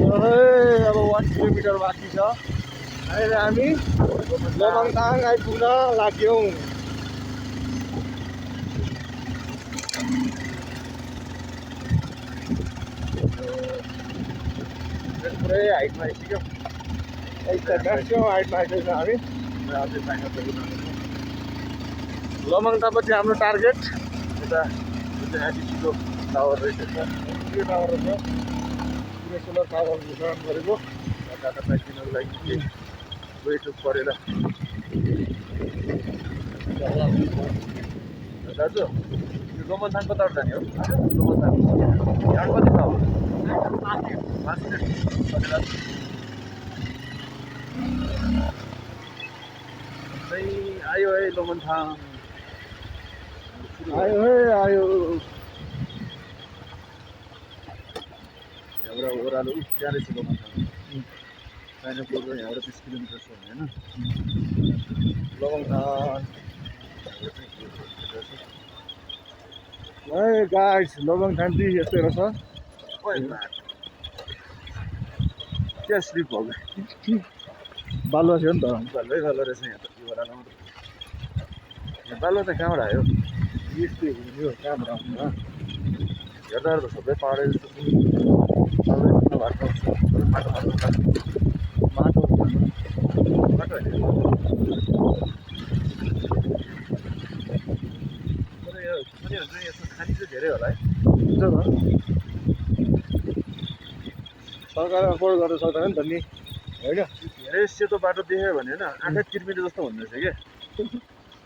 अब 1 किलोमिटर बाँकी छ। अहिले हामी लोमङताङ आइपुग्न लाग्यौँ। पुरै हाइटमा आइसक्यौँ। म्याक्सिमम हाइटमा आइसकेको हामी। अझै फाइनल लोमङताङपछि हाम्रो टार्गेट यता जुन चाहिँ एनटिसीको टावर रहेछ यो टावर रहेछ। पुरै सोलर टावर निर्माण गरेको। डाटा प्याकिङको लागि केही वेट परेर दाजु यो लोमनथाङ कताबाट जाने हो? लोमनथाङ यहाँ कति छ अब? 5 मिनट आयो है लोमनथाङ। आयो है आयो। यहाँबाट ओह्रालो त्यहाँ रहेछ लोमनथाङ। चाइना पुलको यहाँबाट 20 किलोमिटर छ होइन? लोमङताङ है गाइस, लोमङताङ चाहिँ यस्तै रहेछ। क्या स्लिप हो गयो? बालुवा थियो नि त। बालुवै बालुवा रहेछ यहाँ त यो ओह्रालोमा। यहाँ बालुवा चाहिँ कहाँबाट आयो? यस्तै हुन्थ्यो कहाँबाट आउँछ। हेर्दा त सबै पाहाडै जस्तो छ। बाटो माटो होइन तर यो उनीहरू चाहिँ यसमा खानी चाहिँ धेरै होला है। हुन्छ त। सरकारले अफोर्ड गर्न सक्दैन नि त नि, होइन? धेरै सेतो बाटो देख्यो भने होइन आँखा तिर्मिने जस्तो हुँदो रहेछ क्या।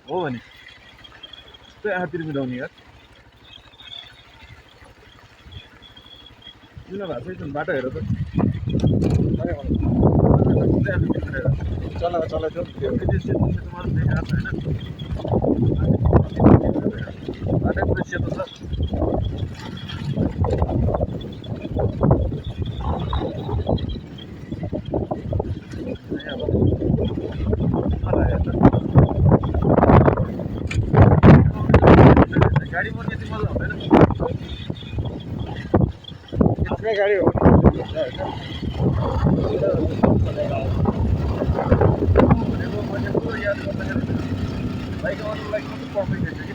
हो भने त्यस्तै आँखा तिर्मिराउने यार। किन भएको छ बाटो हेर त। चला चलाइदियो त्यो सेतो सेतो मात्र देखाएको छ होइन। बाटै पुरै सेतो छ। गाडी पनि यति मजा हुँदैन। आफ्नै गाडी हो मैले पुरो याद गर्दाखेरि बाइक आउनुको लागि मात्रै पर्फेक्ट रहेछ कि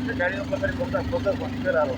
त्यो गाडीमा पछाडि बोक्दा बोक्दा भनिदिएर अब